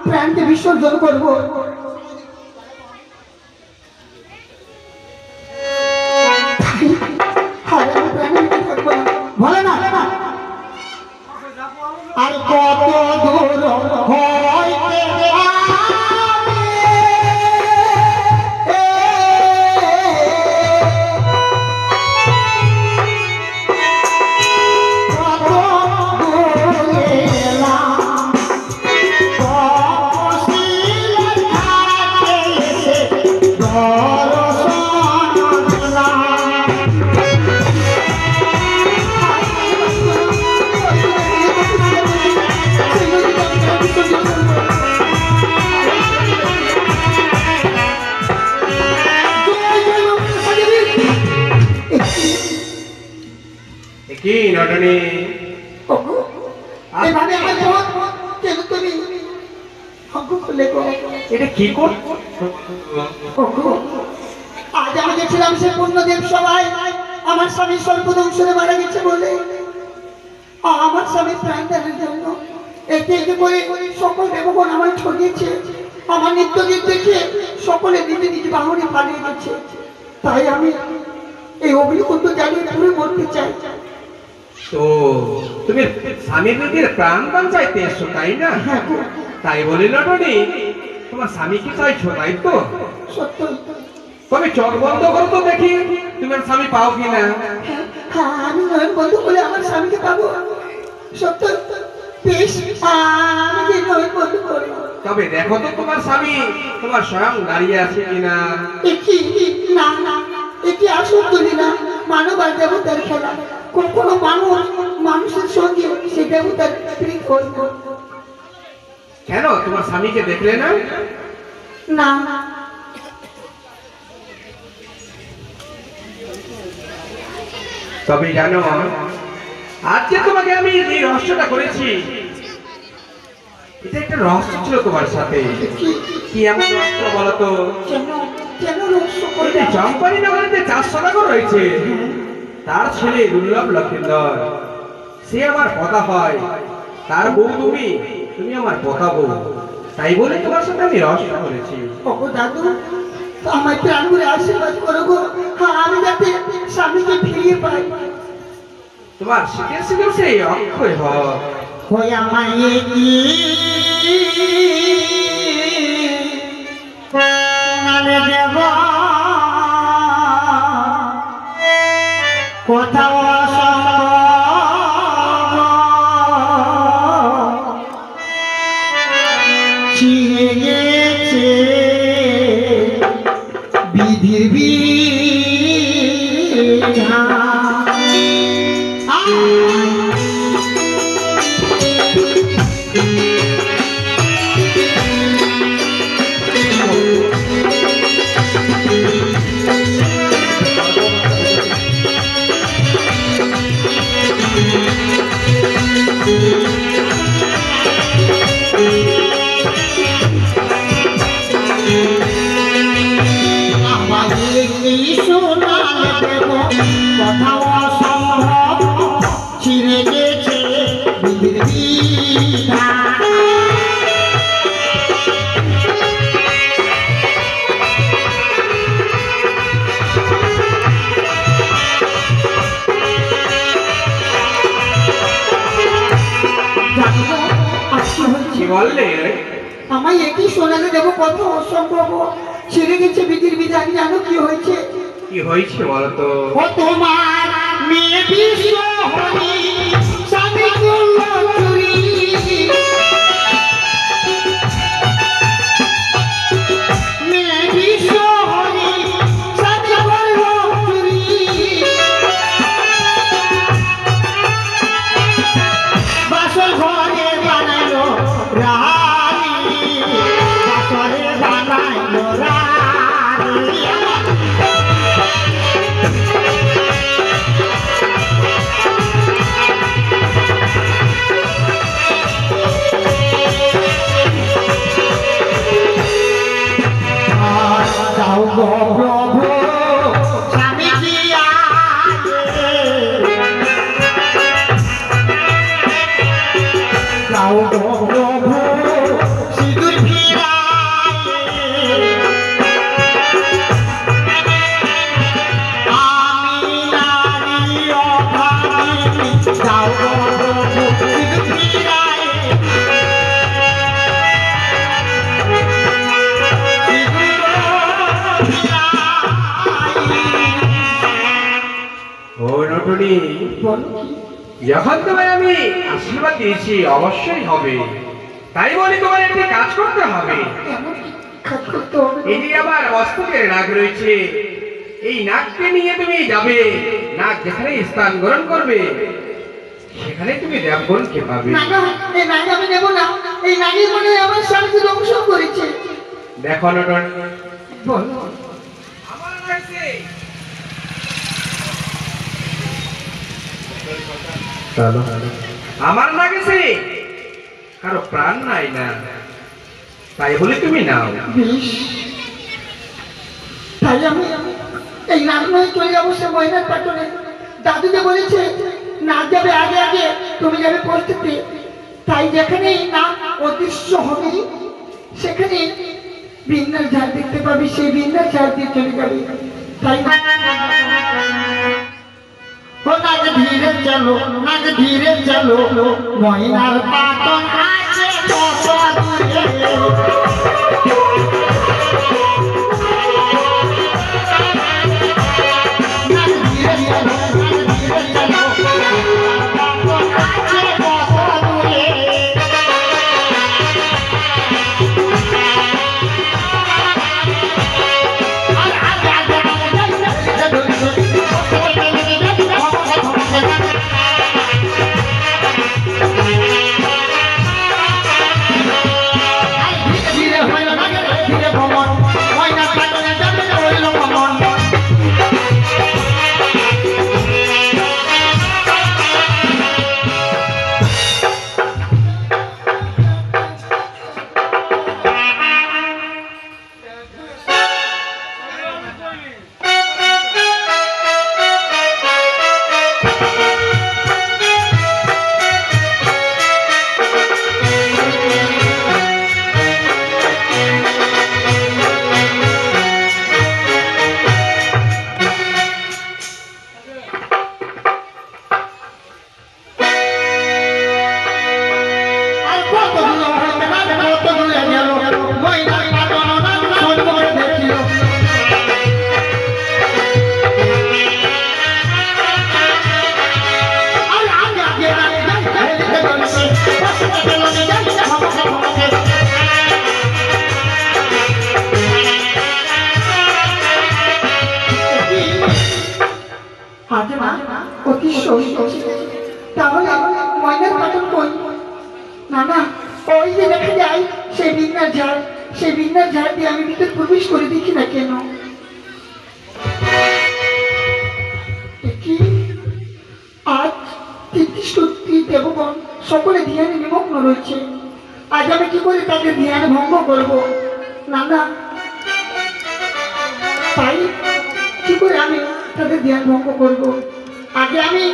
প্রাণকে বিসর্জন করবো। বলে না আর কত দূর কি নটনি এভাবে আমার পথ কেন তুমি অঙ্ক খুলে গো এটা কি কর আজ আমি গেছিলাম সে পূর্ণদেব সবাই আমার স্বামী সর্বদংশনে মারা গেছে বলে আমার স্বামী প্রাণ দেওয়ার জন্য একে একে করে সকল দেবগণ আমার ছড়িয়েছে আমার নিত্যদিন দেখে সকলে নিজে নিজ বাহনে পালিয়ে গেছে তাই আমি এই অগ্নিকুণ্ড জ্বালিয়ে পুরো মরতে চাই। তো তুমি স্বামীর দিদির প্রাণ বাঁচাইতে এসো তাই না? তাই বলি নটনি তোমার স্বামী কি চাইছো তাই তো? সত্য। তবে চোখ বন্ধ করো তো দেখি তোমার স্বামী পাও কিনা। হ্যাঁ আমি নয়ন বন্ধ করে আমার স্বামীকে পাবো। সত্য বেশ আমি নয়ন বন্ধ করি। তবে দেখো তো তোমার স্বামী তোমার স্বয়ং দাঁড়িয়ে আছে কিনা। না না এটি আসলে না মানব আর দেবতার খেলা কোনো মানুষ মানুষের সঙ্গে সে দেবতার প্রীত করবে। কেন তোমার স্বামীকে দেখলে না? না তবে জানো আজকে তোমাকে আমি এই রহস্যটা করেছি এটা একটা রহস্য ছিল তোমার সাথে। কি এমন রহস্য বলতো? চম্পানি নগরীতে 4 সদাগর রয়েছে তার ছেলে দুর্লভ লক্ষিন্দর সে আমার কথা হয় তার বউ তুমি তুমি আমার কথা বউ তাই বলে তোমার সাথে আমি রহস্য করেছি। ওগো দাদু আমার প্রাণ করে আশীর্বাদ করো গো আমি যাতে স্বামীকে ফিরিয়ে পাই। তোমার শীতের শীতের সেই অক্ষয় হয় আমায় কি দেব কোথাও ছিঁড়ে গেছে বিধির বিধা আমায় একই শোনালে দেবো কত অসম্ভব ছেড়ে গেছে বিধির বিধান। জানো কি হয়েছে? কি হয়েছে বলতো? ও তোমার মেয়ে বিশ্ব হরি স্বামী করল চুরি মেয়ে বিশ্ব হরি স্বামী করল চুরি বাসর ঘরে বানালো রানী বাসরে বানাইলো রানী রানী, বলো কি? যখন তোমায় আমি আশীর্বাদ দিয়েছি অবশ্যই হবে, তাই বলে তোমার একটি কাজ করতে হবে। এমন কি কাজ করতে হবে? এই যে আমার মস্তকের নাক রয়েছে, এই নাককে নিয়ে তুমি যাবে, নাক যেখানে স্থান গ্রহণ করবে সেখানে তুমি দেবগণকে পাবে। না না, এই নাগ আমি নেব না। এই নাগের মনে হয় আমার স্বামীকে দংশন করেছে। দেখো নটন, বলো। আমার কাছে আমার না গেছে কারো প্রাণ নাই না, তাই বলে তুমি নাও। বেশ, তাই আমি এই নাগ নয় চলে যাবো সে ময়নার পাটনে। দাদুকে বলেছে নাগ যাবে আগে আগে, তুমি যাবে পৌঁছতে। তাই যেখানেই নাগ অদৃশ্য হবে সেখানে বিন্যাস ঝাড় দেখতে পাবি, সেই বিন্যাস ঝাড় দিয়ে চলে যাবে। তাই না? ও নাগ ধীরে চলো, নাগ ধীরে চলো, ময়নার পাটন আছে কত দূরে। নাগ ধীরে চলো, নাগ ধীরে চলো, পাটন আছে কত দূরে। আর আগে আগে ধীরে হইল না ধীরে ভ্রমণ, ময়নার পাটনে যাবে হইল ভ্রমণ। আর কত দূর হইতে না কত দূরে গেল, ময়নার পাটন নাগ সুন্দর দেখিল। আর আগে আগে হেলিতে চলছে, বসতে গেল যাইতে ভমকে ভমকে। আগে মা অতি সহিত, তাহলে ময়নার পাটন কই? না না, ওই যে দেখা যায় সেই বিন্যাস ঝাড়, সেই বিন্যাস ঝাড় দিয়ে আমি ভিতরে প্রবেশ করে দেখি না কেন। কি আজ 33টি দেবগণ সকলে ধ্যানে নিমগ্ন রয়েছে। আজ আমি কি করে তাদের ধ্যান ভঙ্গ করব? না না, তাই কি করে আমি তাদের ধ্যান ভঙ্গ করব? আগে আমি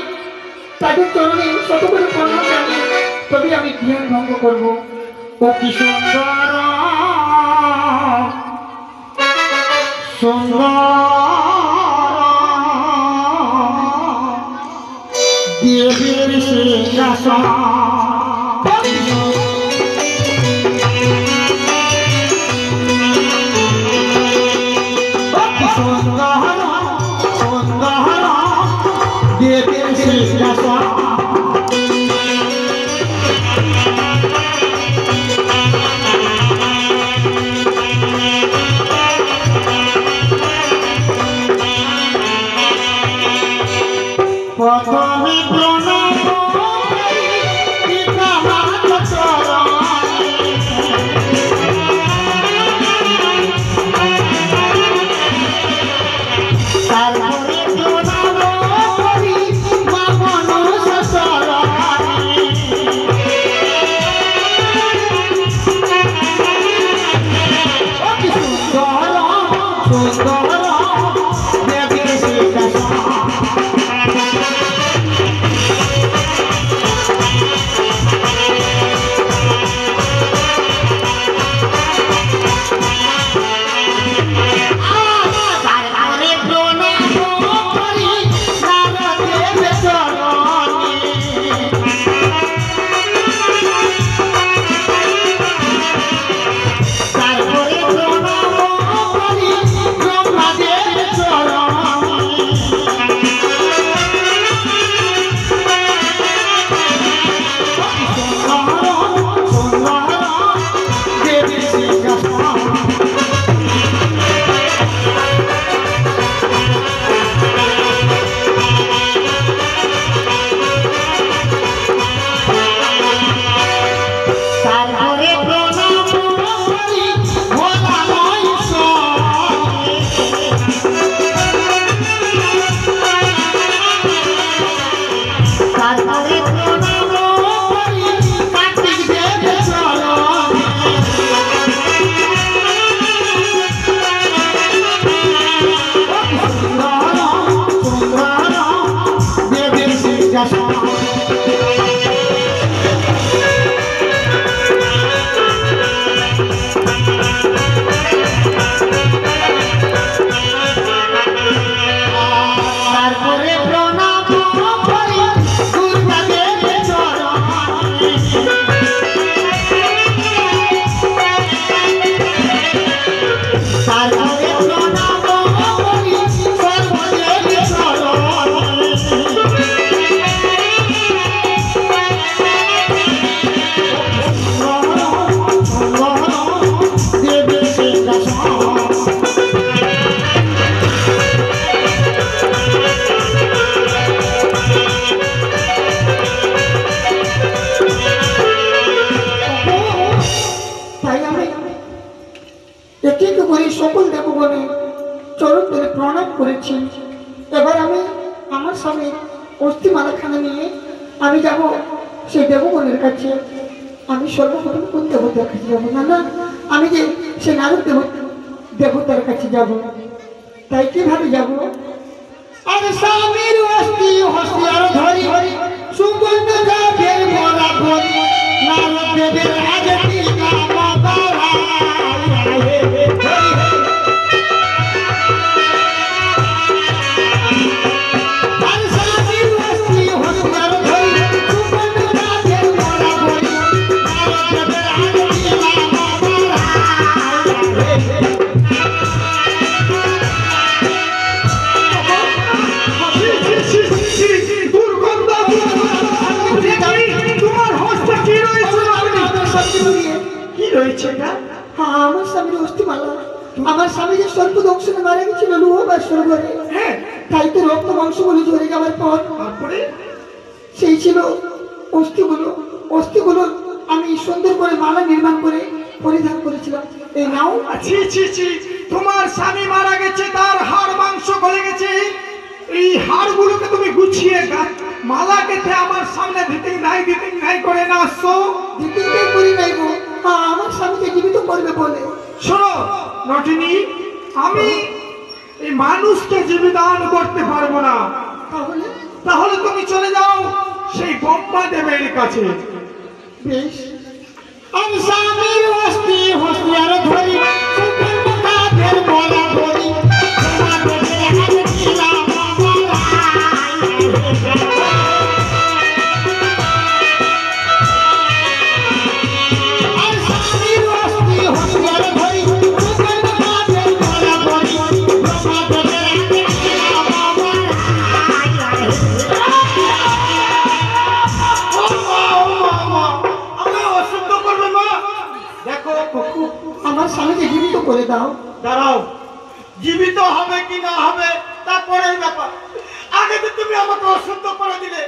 তাদের চরণে শত করে প্রণাম জানি, তবে আমি ধ্যান ভঙ্গ করব। ও কি সুন্দর সুন্দর দেবীর সিংহাসন। ও কি সুন্দর সুন্দর দেবীর সিংহাসন। প্রথমে প্রণাম পিতা মাতা চরণে, তারপরে প্রণাম করি মা মনসা চরণে। ও কি সুন্দর সুন্দর দেবীর সিংহাসন। স্বামী অস্থি মালাখানা নিয়ে আমি যাব সেই দেবগণের কাছে। আমি সর্বপ্রথম কোন দেবতার কাছে যাবো? না না, আমি যে সে নারদ দেবতার কাছে যাব। তাই কিভাবে যাব? আরে স্বামীর অস্থি হস্তিয়ার ধরি সুগন্ধ গাভের মরা বলি নারদ দেবের আগে আমার স্বামীর অস্থিমালা। আমার স্বামী যে সর্প দংশনে মারা গেছিল লোহবাসর ঘরে, তাই তো রক্ত মাংসগুলো ঝরে যাওয়ার পর তারপরে সেই ছিল অস্থিগুলো। অস্থিগুলো আমি সুন্দর করে মালা নির্মাণ করে পরিধান করেছিলাম। এই নাও। ছি ছি ছি, তোমার স্বামী মারা গেছে, তার হাড় মাংস গলে গেছে, এই হাড়গুলোকে তুমি গুছিয়ে মালা গেঁথে আমার সামনে দিতে নাই করে না আসছো? দিতে করি নাই গো, আমার স্বামীকে জীবিত করবে বলে। শোনো নটিনী, আমি এই মানুষকে জীবিদান করতে পারবো না। তাহলে তাহলে তুমি চলে যাও সেই ব্রহ্মা দেবের কাছে। বেশ। আমি স্বামীর অস্থি হস্তিয়ার ধরি সুগন্ধ গাভের মরা বলি তোমার দেবের আগে দিলাম আমার স্বামীকে জীবিত করে দাও। দাঁড়াও, জীবিত হবে কি না হবে তারপরের ব্যাপার, আগে তো তুমি আমাকে অশুদ্ধ করে দিলে।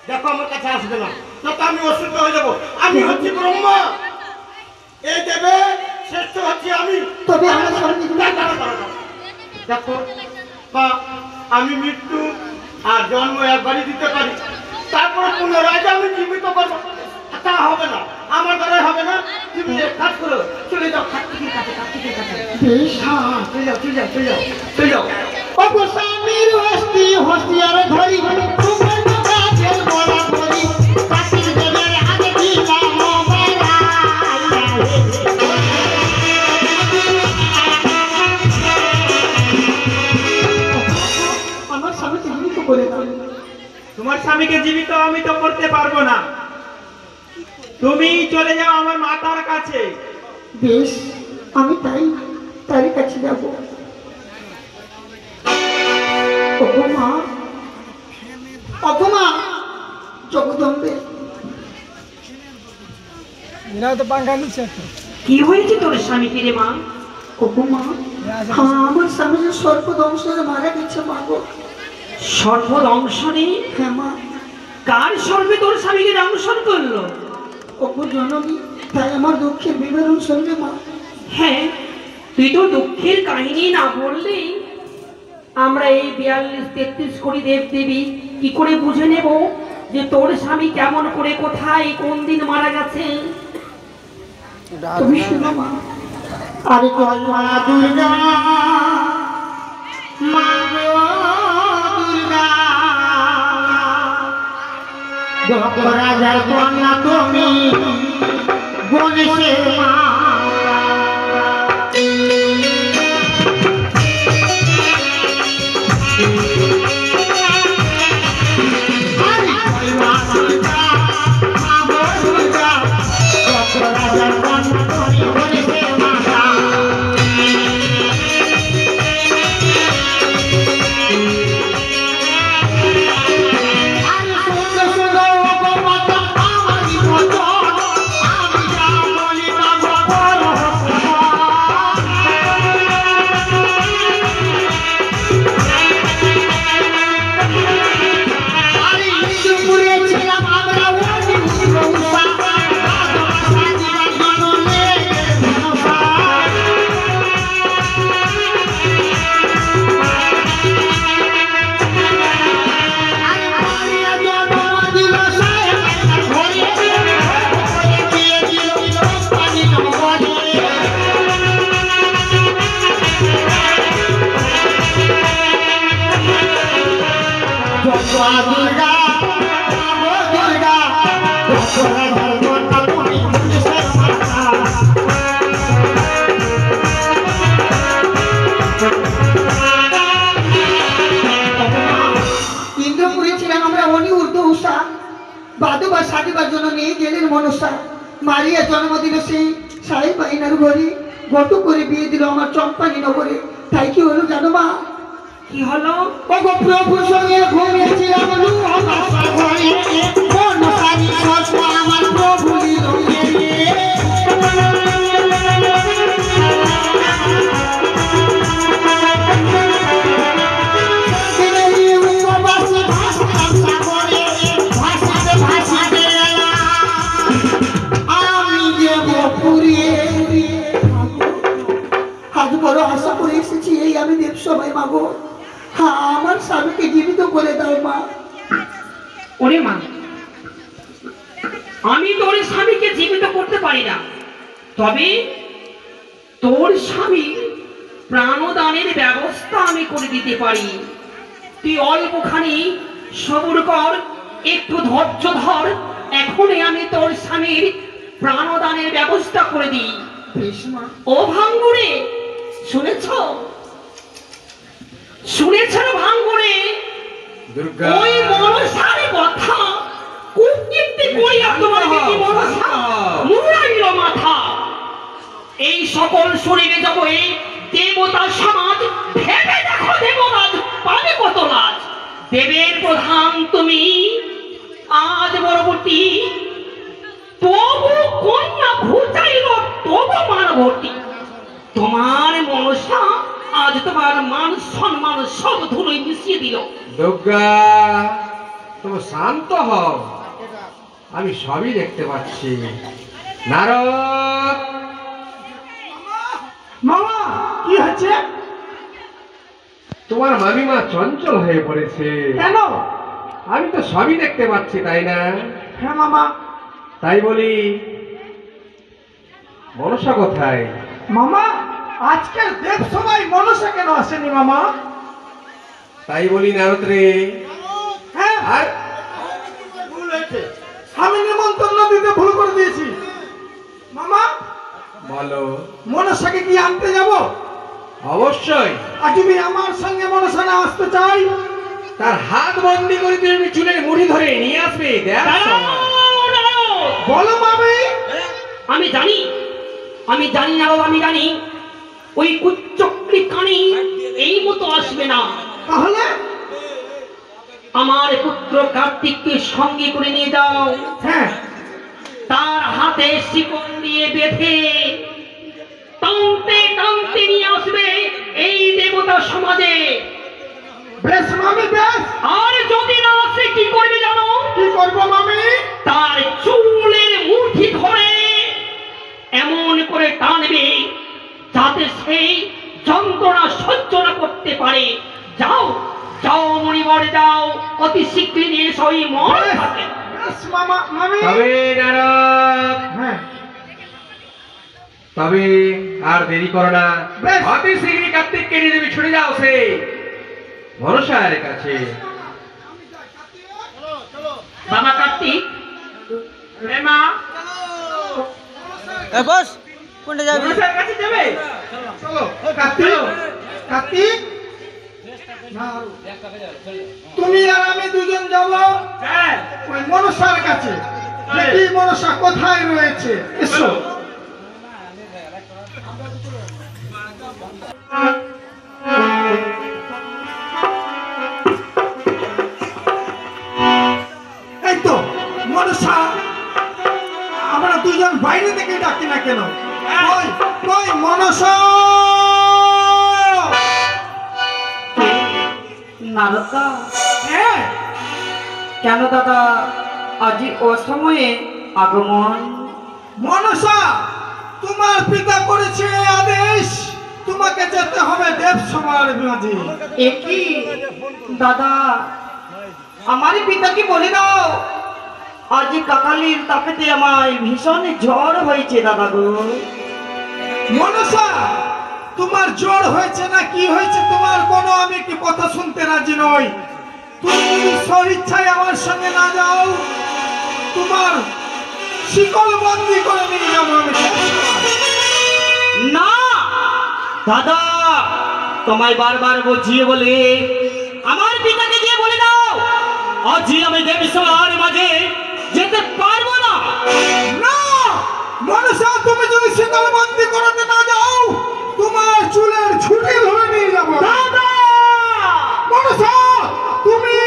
দেখো আমার কাছে আসবে না, না তো আমি অশুদ্ধ হয়ে যাবো। আমি হচ্ছি ব্রহ্মা, এই দেবে শ্রেষ্ঠ হচ্ছি আমি। তবে আমার স্বামী দেখো বা আমি মৃত্যু আর জন্ম একবারই দিতে পারি, তারপরে পুনরায় যে আমি জীবিত করবো তা হবে না, আমার দ্বারাই হবে না। তুমি এক কাজ করো, চলে যাও কার্তিকের কাছে, কার্তিকের কাছে। বেশ। হ্যাঁ, চলে যাও চলে যাও চলে যাও চলে যাও। ওগো স্বামীর অস্থি হস্তিয়ার ধরি সুগন্ধ গাভের মরা বলি কার্তিক দেবের আগে দিলাম আমার স্বামীকে জীবিত করে দাও। তোমার স্বামীকে জীবিত আমি তো করতে পারবো না, তুমি চলে যাও আমার মাতার কাছে। বেশ, আমি তারই কাছে যাব। ওগো মা জগদম্বে। কি হয়েছে তোর স্বামীকে রে মা? ওগো মা, আমার স্বামী যে সর্প দংশনে মারা গেছে মা গো। সর্বদংশনে? হ্যাঁ মা। কার সর্বে তোর স্বামীকে দংশন করলো? ওগো জননী, তাই আমার দুঃখের বিবরণ শুনবে মা। হ্যাঁ, তুই তো দুঃখের কাহিনী না বললেই আমরা এই 42-33 কোটি দেব দেবী কি করে বুঝে নেব যে তোর স্বামী কেমন করে কোথায় কোন দিন মারা গেছে? তুমি শুনো মা। আরে জয় মা দুর্গা, মা গো দুর্গা, দক্ষ রাজার কন্যা তুমি গণেশের মা। মা দুর্গা ও দুর্গা তোরা ধর্ম না তুমি পুলিশের মাথা ইন্দ্রপুরে ছিলাম আমরা অনি উর্দু উষা বাদুবা সাদিবার জন্য নিয়ে গেলেন মনসা মারিয়া জন্মদিন সেই সাই বাইনার ঘরে গটু করে বিয়ে দিল আমার চম্পানি নগরে। তাই কি হলো জানো মা? কি হলো? ওগো প্রভুর সঙ্গে ঘুমিয়েছিলাম আমার সাগরে মনসারি স্বপ্ন আমার প্রভু নিল আজ বড় আশা করে এসেছি এই আমি দেব সবাই মাগো, হ্যাঁ আমার স্বামীকে জীবিত করে দাও মা। ওরে মা, আমি তোর স্বামীকে জীবিত করতে পারি না, তবে তোর স্বামী প্রাণদানের ব্যবস্থা আমি করে দিতে পারি। তুই অল্পখানি সবুর কর, একটু ধৈর্য ধর, এখনই আমি তোর স্বামীর প্রাণদানের ব্যবস্থা করে দিই। বেশ মা। ও ভাঙ্গুরে, শুনেছ শুনেছ ভাঙ্গুরে? দুর্গা ওই মনসার কথা কুকীর্তি করিয়া তোমার দিদি মনসা মুড়াইল মাথা। এই সকল শরীরে যাব এই দেবতা সমাজ, ভেবে দেখো দেবরাজ পাবে কত লাজ। দেবের প্রধান তুমি আজ বড়বতী, তবু কন্যা ঘুচাইল তবু মানবতী। তোমার মনসা আজ তোমার মান সম্মান সব ধুলোয় মিশিয়ে দিল। দুর্গা তুমি শান্ত হও, আমি সবই দেখতে পাচ্ছি। নারদ, মামা কি হচ্ছে? তোমার মামিমা চঞ্চল হয়ে পড়েছে। কেন? আমি তো সবই দেখতে পাচ্ছি, তাই না? হ্যাঁ মামা। তাই বলি মনসা কোথায়? মামা আজকের দেব সবাই মনসা কেন আসেনি মামা? তাই বলি নারদ রে। হ্যাঁ আর ভুল হয়েছে, আমি নিমন্ত্রণ দিতে ভুল করে দিয়েছি। মামা বলো। মনসাকে কি আনতে যাব? অবশ্যই। আর যদি আমার সঙ্গে মনসা না আসতে চাই? তার হাত বন্দি করে তুমি চুলের মুঠি ধরে নিয়ে আসবে। দেখ সময়। বলো মামি। আমি জানি না বাবা, আমি জানি ওই কুচক্রি কানি এই মতো আসবে না। তাহলে আমার পুত্র কার্তিককে সঙ্গে করে নিয়ে যাও, হ্যাঁ তার হাতে শিকল দিয়ে বেঁধে টানতে টানতে নিয়ে আসবে এই দেবতা সমাজে। বেশ মামি বেশ। আর যদি না আসে কি করবে জানো? কি করবো মামি? তার চুলের মুঠি ধরে এমন করে টানবে যাতে সেই যন্ত্রণা সহ্য না করতে পারে। যাও যাও মণিবর, যাও অতি শীঘ্রই নিয়ে এসো ওই মন। বেশ মামা মামি। তবে নারদ, হ্যাঁ তবে আর দেরি করো না। বেশ। অতি শীঘ্রই কার্তিককে নিয়ে তুমি ছুটে যাও সে মনসার কাছে। বাবা কার্তিক, রে মা, বস কোনটা যাবি? মনসার কাছে যাবে? চলো কার্তিক। কার্তিক তুমি আর আমি দুজন যাব হ্যাঁ। ওই মনসার কাছে। দেখি মনসা কোথায় রয়েছে। এসো। এই তো মনসা, আমরা দুজন বাইরে থেকে ডাকি না কেন? কই কই মনসা? নারদা, হ্যাঁ কেন দাদা আজ অসময়ে আগমন? মনসা, তোমার পিতা করেছে আদেশ, তোমাকে যেতে হবে দেব সভার মাঝে। একই দাদা, আমার পিতাকে বলে দাও আজ কাকালির তাপেতে আমায় ভীষণ জ্বর হয়েছে দাদা গো। মনসা, তোমার জ্বর হয়েছে না কি হয়েছে তোমার কোনো আমি কি কথা শুনতে রাজি নই। তুমি স্বইচ্ছায় আমার সঙ্গে না যাও, তোমার শিকল বন্দি করে নিয়ে যাবো আমি। না দাদা, তোমায় বারবার বুঝিয়ে বলে আমার পিতাকে দিয়ে বলে দাও আজই আমি দেবী সভার মাঝে যেতে পারবো না। না মনসা, তুমি যদি শিকল বন্দি করাতে না যাও, তোমার চুলের ছুটি ধরে নিয়ে যাবো। দাদা মনসা, তুমি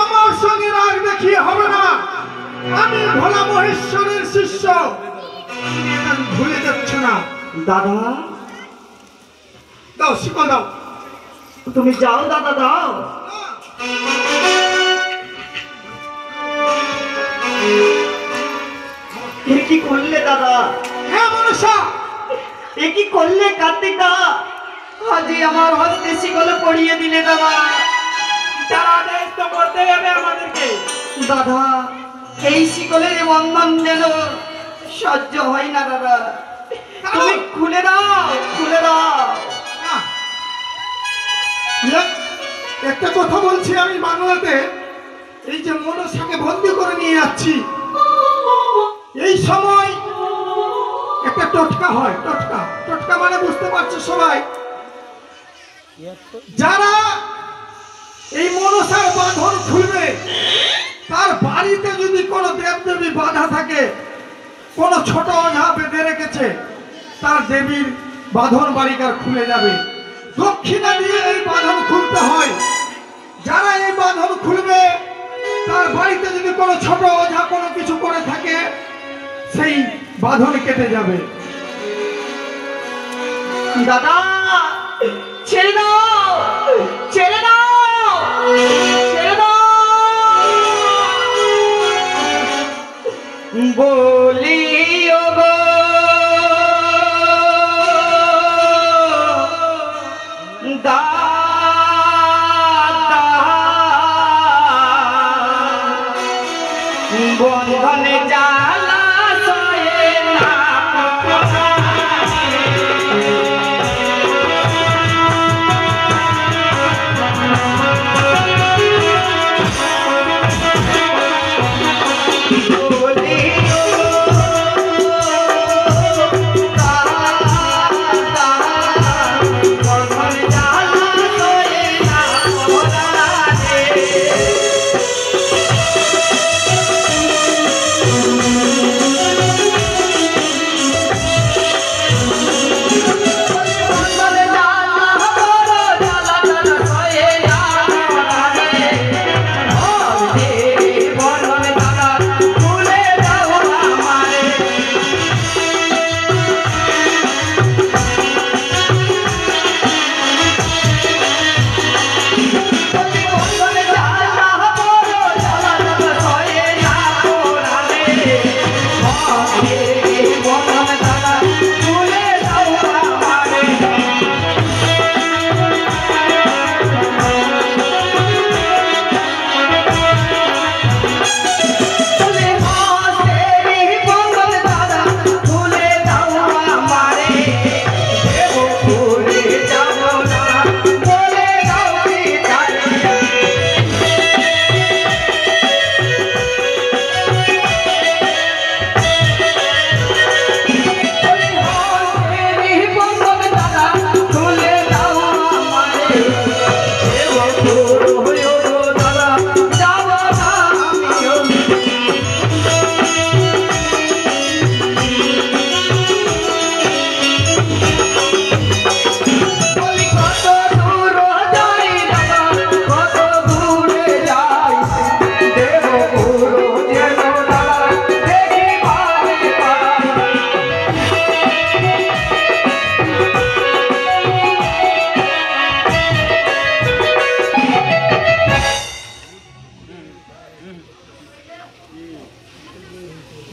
আমার সঙ্গে রাগ দেখিয়ে হবে না। আমি ভোলা মহেশ্বরের শিষ্য, তুমি এটা ভুলে যাচ্ছ না। দাদা দাও শিকল দাও। তুমি যাও দাদা, দাও। এ কি করলে দাদা? হ্যাঁ মনসা, এ কি করলে কার্তিক দা? আজই আমার হস্তে শিকল পড়িয়ে দিলে দাদা। তার আদেশ তো করতে হবে আমাদেরকে। দাদা এই শিকলের বন্ধন যেন সহ্য হয় না দাদা, তুমি খুলে দাও, খুলে দাও। না। একটা কথা বলছি আমি বাংলাতে, এই যে মনসাকে বন্দি করে নিয়ে যাচ্ছি, এই সময় একটা টটকা হয়। টটকা টটকা মানে বুঝতে পারছো সবাই? যারা এই মনসার বাঁধন খুলবে, তার বাড়িতে যদি কোনো দেবদেবী বাধা থাকে, কোনো ছোট ওঝা বেঁধে রেখেছে, তার দেবীর বাঁধন বাড়িকার খুলে যাবে। দক্ষিণা দিয়ে এই বাঁধন খুলতে হয়। যারা এই বাঁধন খুলবে, তার বাড়িতে যদি কোনো ছোট ওঝা কোনো কিছু করে থাকে, সেই বাঁধন কেটে যাবে। দাদা ছেড়ে দাও, ছেড়ে দাও, ছেড়ে দাও বলি ওগো দাদা, বন্ধনে জ্বালা সয়ে না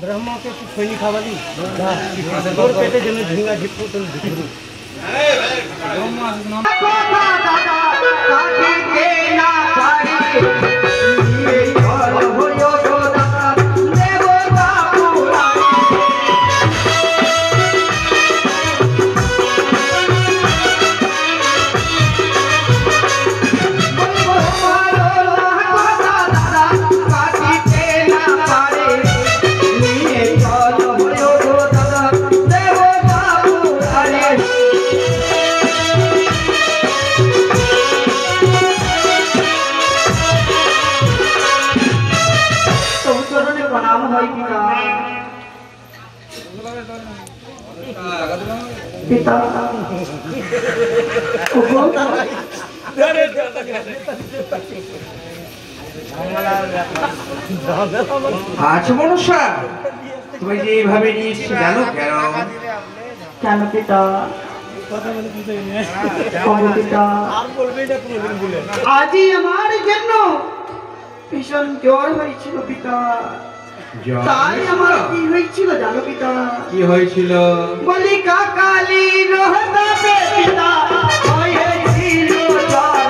ব্রহ্মকে খৈনি খাওয়ালি, তোর পেটে যেন ঝিঙ্গা ঝিপু তোর ভিতরে। পিতা ওগো, আজ মনসা তুমি যে এইভাবে নিয়ে এসছো জানো কেন? কেন পিতা? ওগো পিতা, আজই আমার জন্য ভীষণ জ্বর হয়েছিল পিতা। জ্বর তাই আমার হয়েছিল? কি হয়েছিল জানো পিতা? কি হয়েছিল? বলি কাকালি রহতাবে পিতা হয়েছিল জ্বর।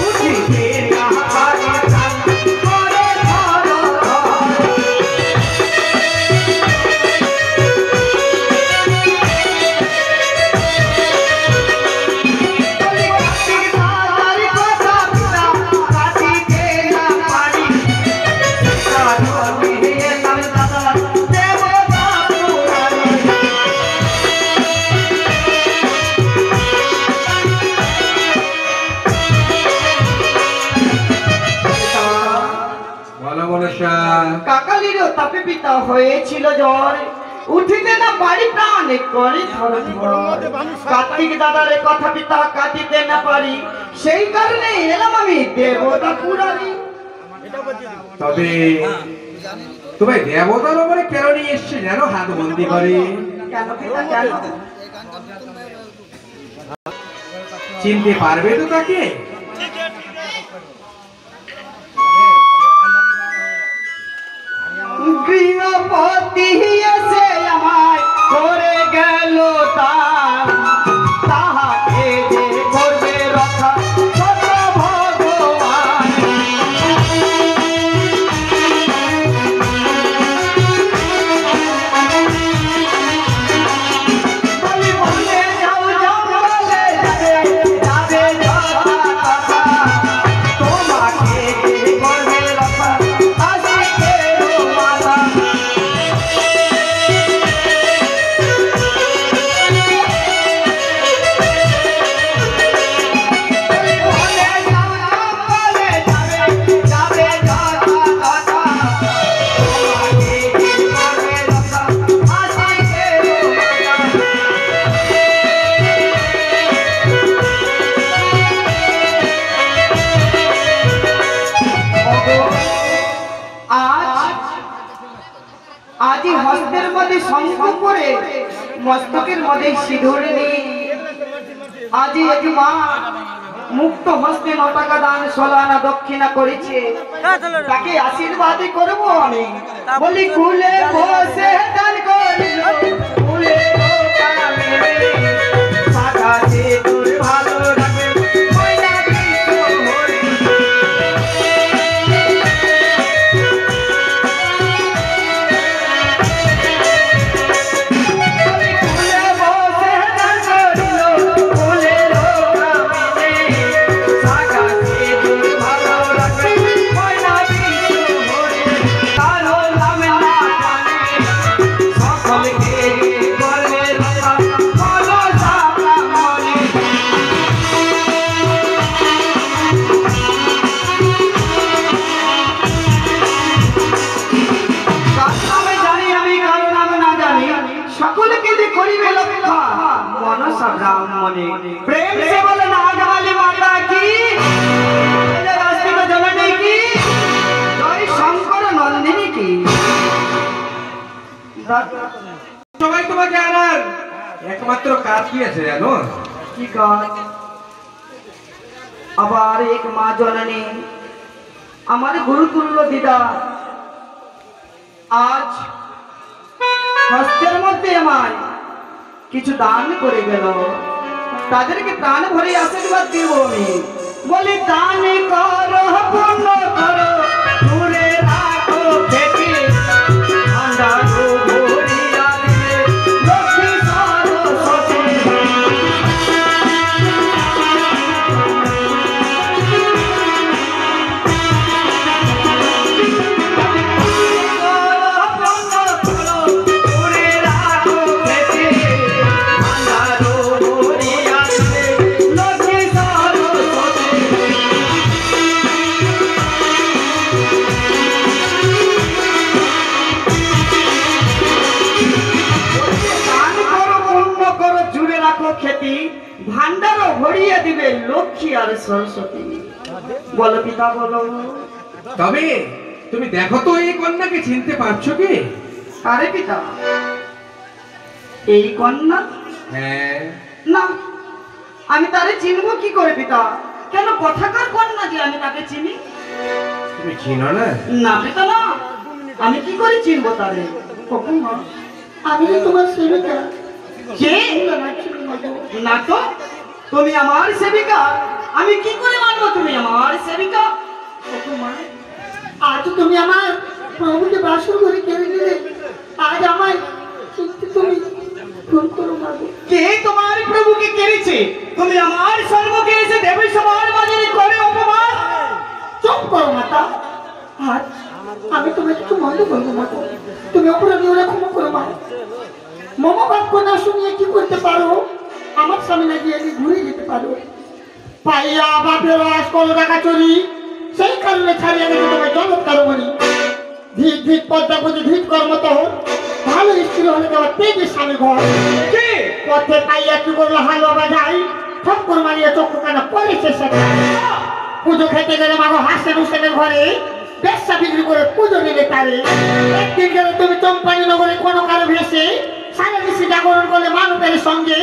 উঠিতে না পারি প্রাণ করে ধর ধর। বলি কার্তিক দাদার কথা পিতা কাটিতে না পারি। পিতা ধরে এলাম দাদা দেবতা পুরাণে। বলো মনসা। কাকালিরও তাপে পিতা হয়েছিল জ্বর। উঠিতে না পারি প্রাণে করে ধর ধর। কার্তিক দাদার কথা পিতা কাটিতে না পারি, সেই কারণে এলাম আমি দেবতা পুরাণে। তবে তোমায় দেবতার ওপরে কেন নিয়ে এসছে জানো? হাত বন্দি করে। কেন পিতা কেন? চিনতে পারবে তো তাকে? গৃহপতি এসে আমায় করে গেল দান, তাহাকে যে করবে রক্ষা সত ভগবান। বলি বলে যাও জঙ্গলে যাবে যাবে কথা, তোমাকে যে করবে রক্ষা আসিতে মাতা। আজি হস্তের মধ্যে শঙ্খ করে মস্তকের মধ্যে সিঁদুর নেই। আজি এক মা মুক্ত হস্তে 9 টাকা দান 16 আনা দক্ষিণা করেছে, তাকে আশীর্বাদ করব আমি। বলি কুলে বসে দান করিল কুলে কামে, সাদা সিঁদুর ভালো রাখে ময়না কৃষ্ণ হরি। সকলকে যে করিবে লক্ষ্য মনসা ব্রাহ্মণে। প্রেম সে বলে নাগ वाली माता की जय राष्ट्र जननी की जय शंकर नंदिनी की। সবাই তোমাকে আনার একমাত্র কাজ কি আছে জানো? কি কাজ? আবার এক মা জননী আমার গুরুতুল্য দিদা আজ হস্তের মধ্যে আমার কিছু দান করে গেল, তাদেরকে প্রাণ ভরে আশীর্বাদ দিব আমি। বলি দান করো পূর্ণ করো দূরে রাখো থেকে ভান্ডার ভরিয়া দিলে লক্ষ্মী সরস্বতী। ভরিয়ে দিবে লক্ষ্মী আর সরস্বতী। বলো পিতা বলো। তবে তুমি দেখো তো এই কন্যাকে চিনতে পারছো কি? আরে পিতা, এই কন্যা? হ্যাঁ। না, আমি তারে চিনবো কি করে পিতা? কেন কথাকার কন্যা যে আমি তাকে চিনি? তুমি চিনো না? না পিতা না, আমি কি করে চিনবো তারে? ঠাকুমা, আমি যে তোমার সেবিকা। কে? না তো, তুমি আমার সেবিকা। আমি কি করে মানবো তুমি আমার সেবিকা? ঠাকুমা, আজ তুমি আমার প্রভুকে বাসর করে কেড়ে নিলে, আজ আমায় চিনতে তুমি ভুল করো না গো। কে তোমার প্রভুকে কেড়েছে? তুমি আমার সম্মুখে এসে দেবী সবার বাজারে করে অপমান। চুপ করো মাতা। আজ আমি তোমায় কিছু মনে করবো না গো। তুমি অপরাধী হলে ক্ষমা করো মা। মম বাক্য না শুনিয়ে কি করতে পারো? আমার স্বামী না গিয়ে ঘুরে যেতে পারো। পাইয়া বাপের আজ করো টাকা চুরি, সেই কারণে ছাড়িয়ে গেছে তোমায় জগৎ কারো মনি। ধিক ধিক পদ্মা পুজো ধিক কর্ম তোর, ভালো স্ত্রী হলে তোমার তেজে স্বামী ঘর। কে? পথে পাইয়া কি করলো হালুয়া বাজাই, ঠক্কর মারিয়া চক্ষু কানা পড়েছে সেটা। পুজো খেতে গেলে মাগো হাসেন হোসেনের ঘরে ব্যবসা বিক্রি করে পুজো নিলে তারে। একদিন গেলে তুমি চম্পানি নগরে কোনো কারো ভেসে সারা দেশে জাগরণ করলে মানবের সঙ্গে,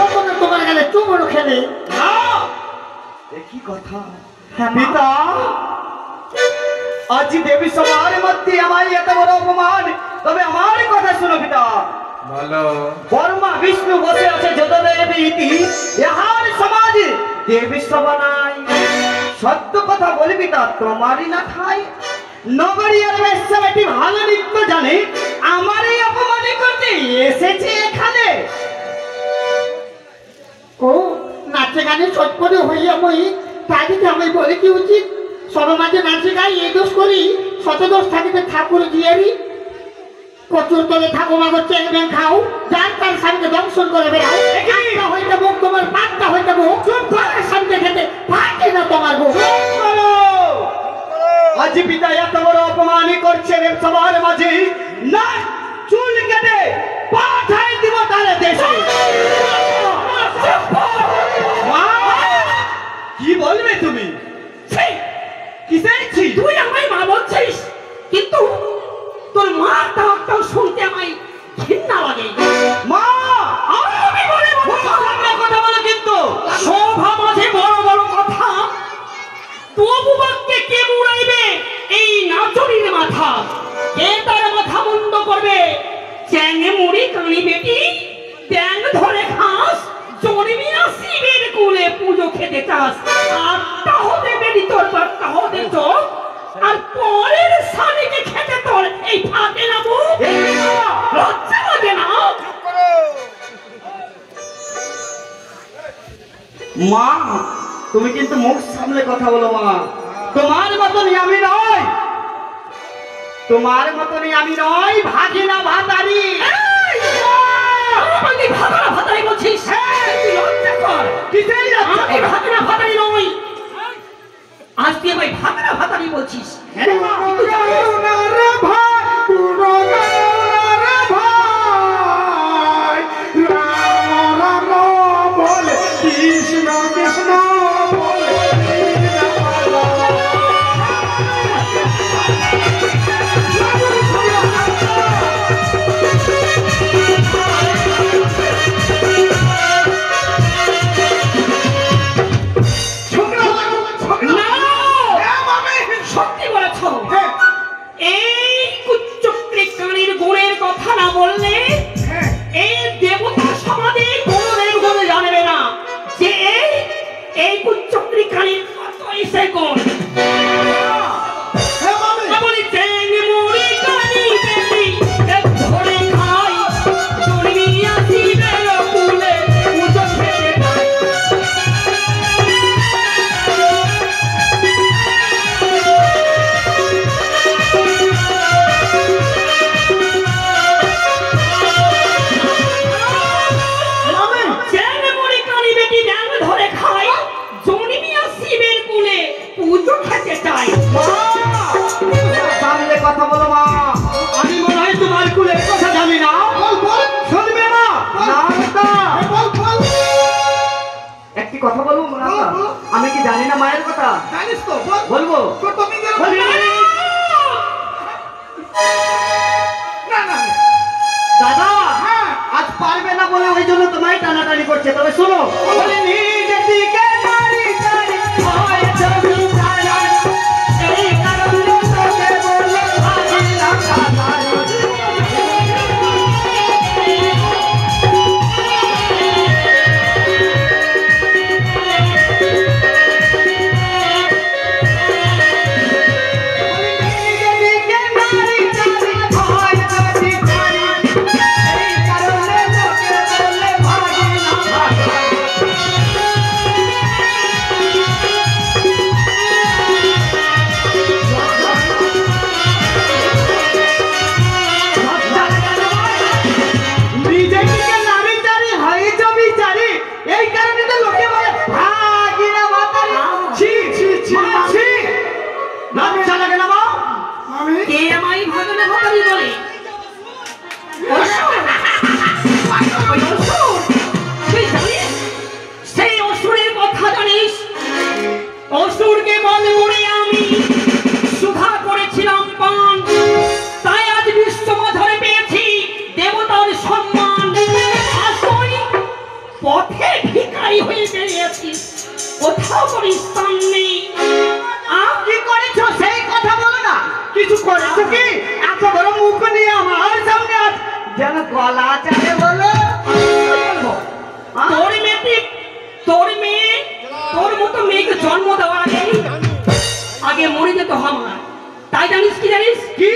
কখনো তোমার গেলে চুমড়ো খেলে। না, এ কি কথা? পিতা, আজ দেবী সবার মধ্যে আমার এত বড় অপমান। তবে আমার কথা শুনো পিতা। বলো। বর্মা বিষ্ণু বসে আছে যত দেবী ইতি, ইহার সমাজে দেবী সভা নাই। সত্য কথা বলি পিতা, তোমারই না খাই। নগরীর বেশ্যা বেটি ভালো নৃত্য জানে, আমার এই অপমানে করতে এসেছে এখানে। ও নাচে গানে চটপটে হইয়া মই, তাদিকে আমি বলে কি উচিত? সব মাঝে নাচে গাই এ দোষ করি, শত দোষ থাকিতে ঠাকুর দিয়ারি। কচুর তলে থাকো মাগো চেন ব্যাং খাও, যার তার স্বামীকে দংশন করে বেড়াও। একটা হইতে মুখ তোমার, পাঁচটা হইতে মুখ, ঘরের সামনে খেতে পাকে না তোমার গো। বলো, আজ পিতা এত বড় অপমানই করছে রে সবার মাঝে। না, চুল কেটে পাঠাই দিব তার দেশে। মা, কি বলবে তুমি? ছি! কিসের ছি? তুই আমায় মা বলছিস, কিন্তু তোর মার ডাকটাও শুনতে আমায় ঘৃণা লাগে। মা, আমি বলে মুখ সামনে কথা বলো কিন্তু। সভা মাঝে বড় বড় কথা, তবু বাক্যে কে উড়াইবে এই নাচনির মাথা? কে তার মাথা মুন্ড করবে? চ্যাঙে মুড়ি কানি বেটি, ট্যাং ধরে খাস, জন্মিয়া শিবের কুলে পুজো খেতে চাস। আটটা হতে বেটি তোর, বাট্টা হতে চোখ, আর পরের স্বামীকে খেতে তোর এই ফাঁকে না মুখ। লজ্জা লাগে না? মা, তুমি কিন্তু মুখ সামলে কথা বলো মা। তোমার মতনই আমি নই, তোমার মতনই আমি নই, ভাগিনা ভাতারি। আমাকে ভাগনা ভাতারি বলছিস? তুই লজ্জা কর। কিসের লজ্জা আমি কর? ভাগনা ভাতারি নই, আজ তুই আমায় ভাগনা ভাতারি বলছিস? হ্যাঁ রে মা, তুই জানিস? কৃষ্ণ কৃষ্ণ না! সত্যি বলেছ। এই কথা বলবো মুনাফা? বলো। আমি কি জানি না মায়ের কথা? জানিস তো বল। বলবো। তো তুমি যেরকম- বলি। না না দাদা হ্যাঁ আজ পারবে না বলে ওই জন্য তোমায় টানাটানি করছে। তবে শোনো, বলি নিজের দিকে নারী নারী হয় ছবি ছায়া, এই কারণে তোকে বলে ভাবি না কাতারি। নিজের দিকে নারী নারী হয় ছবি ছায়া, এই কারণে তোকে বলে ভাবি না কাতারি। নিজেকে নারী চারি হয়েছ বিচারি, এই কারণে তো লোকে বলে ভাগি না মাতারি। ছি ছি ছি ছি, লজ্জা লাগে না মা? আমি কে আমায় ভাগনা ভাগারি বলে? অসুর! ওই অসুর! তুই জানিস? সেই অসুরের কথা জানিস? অসুরকে বধ করে আমি সুধা করেছিলাম পান, তাই আজ বিশ্বমাধরে পেয়েছি দেবতার সম্মান। আসই পথে ভিখারি হয়ে বেরিয়েছি, কোথাও কোনো স্থান নেই। কি করেছো সেই কথা বলো না। কিছু করেছো কি? এত বড় মুখ নিয়ে আমার সামনে আজ যেন গলা চালে বলো। তোর মেয়ে তোর মতো মেয়েকে জন্ম দেওয়ার আগে মরে যেত আমার। তাই জানিস কি জানিস কি?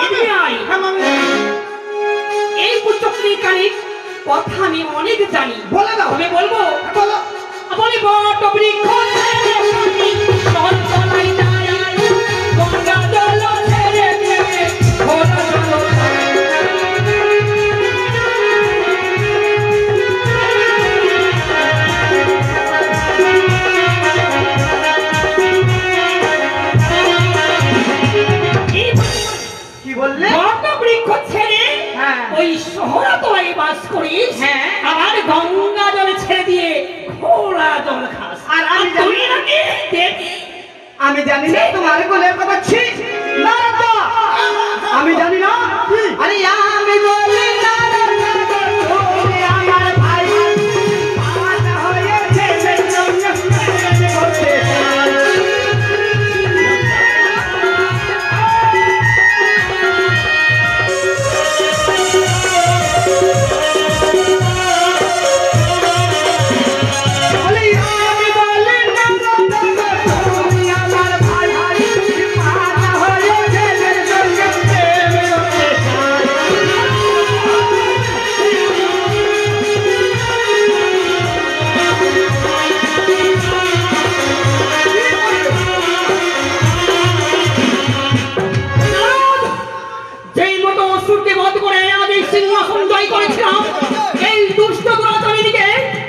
এদিকে আয়। হ্যাঁ মামি এই কুচক্রি কানিক কথা আমি অনেক জানি। বলে দাও। তবে বলবো বলো বলি বট বৃক্ষ ছেড়ে আমি তলতলায় দাঁড়াই, গঙ্গা জল ছেড়ে ছেড়ে ঘোর জল কি বললে? বট বৃক্ষ ছেড়ে হ্যাঁ। ওই শহরতলায় বাস করিস, হ্যাঁ। আর গঙ্গা জল ছেড়ে দিয়ে ঘোড়া জল খাস। আর আমি জানি- তুই নাকি দেবী। আমি জানি না তোমার কোলের কথা। ছি না রে তো। আমি জানি না। আরে আমি বলি না রে না রে, তুমি আমার ভাই। আমার হয়েছে যে সঙ্গে প্রেম করতে চাই। বলি আমি বলি না রে না রে, তুমি আমার ভাই। আমার হয়েছে যে সঙ্গে প্রেম করতে চাই। নারদ, যেই মতো অসুরকে বধ করে আজ এই সিংহাসন জয় করেছিলাম, এই দুষ্ট দুরাচারীকে,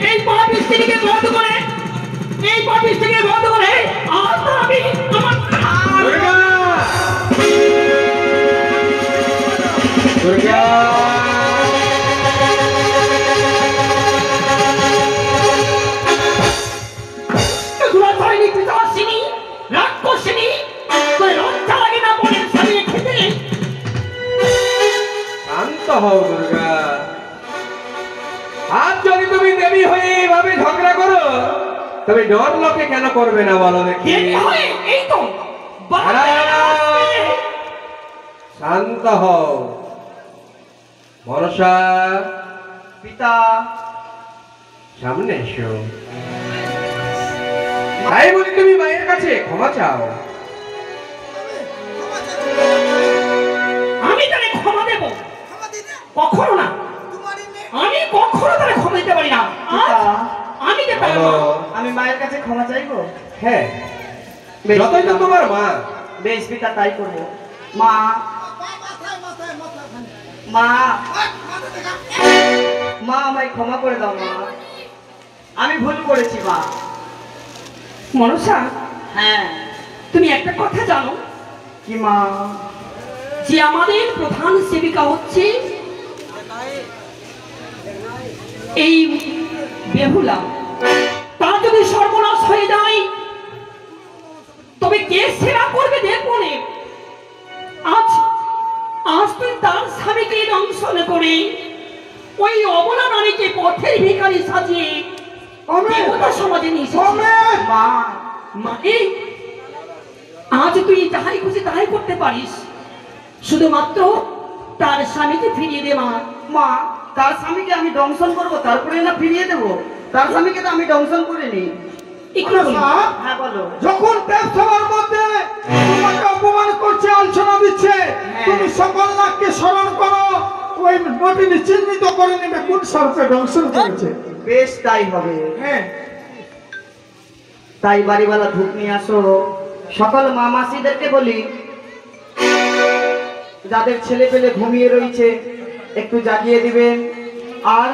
এই পাপিষ্ঠিকে বধ করে, এই পাপিষ্ঠিকে বধ করে আজ আমি আমার দুর্গা! দুর্গা! দুরাচারিণী পিতাসিনী রাক্ষসিনী, তোর লজ্জা লাগে না বলে সাজিয়ে খেতে? শান্ত হও দুর্গা। আজ যদি তুমি দেবী হয়ে এইভাবে ঝগড়া করো, তবে ডর লোকে কেন করবে না বলো দেখি? দেবী হয়ে এই তো বাবা আসবে। শান্ত হও। ভরসা, পিতা সামনে এসো। তাই বলি তুমি মায়ের কাছে ক্ষমা চাও। আমি তারে ক্ষমা দেব? কখনো না। আমি কখনো তারে ক্ষমা দিতে পারি না। আজ আমি যে তার মা, বলো। আমি মায়ের কাছে ক্ষমা চাইবো। হ্যাঁ, বেশ যতই তো পিতা। তোমার মা। বেশ পিতা, তাই করবো। মা মা মা আমায় ক্ষমা করে দাও মা, আমি ভুল করেছি মা। মনসা, হ্যাঁ তুমি একটা কথা জানো কি মা? যে আমাদের প্রধান সেবিকা হচ্ছে এই বেহুলা। তার যদি সর্বনাশ হয়ে যায় তবে কে সেবা করবে দেখবো নে। আজ আজ তুই তার স্বামীকে দংশন করে ওই অবলা নারীকে পথের ভিখারি সাজিয়ে দেবতা সমাজে নিয়ে এসেছিস। মা মানে আজ তুই যাহাই খুশি তাহাই করতে পারিস, শুধুমাত্র তার স্বামীকে ফিরিয়ে দে। মা মা তার স্বামীকে আমি দংশন করবো তারপরে না ফিরিয়ে দেবো? তার স্বামীকে তো আমি দংশন করিনি। একটু বলি। হ্যাঁ বলো। যখন দেবসভার মধ্যে তোমাকে অপমান করছে, আলোচনা দিচ্ছে, তুমি সকল নাককে স্মরণ করো, ওই নটিনি চিহ্নিত করে নেবে কোন সর্পে দংশন করেছে। বেশ তাই হবে। হ্যাঁ, তাই বাড়িওয়ালা ধূপ নিয়ে আসো। সকল মা মাসিদেরকে বলি যাদের ছেলে পেলে ঘুমিয়ে রয়েছে একটু জাগিয়ে দিবেন। আর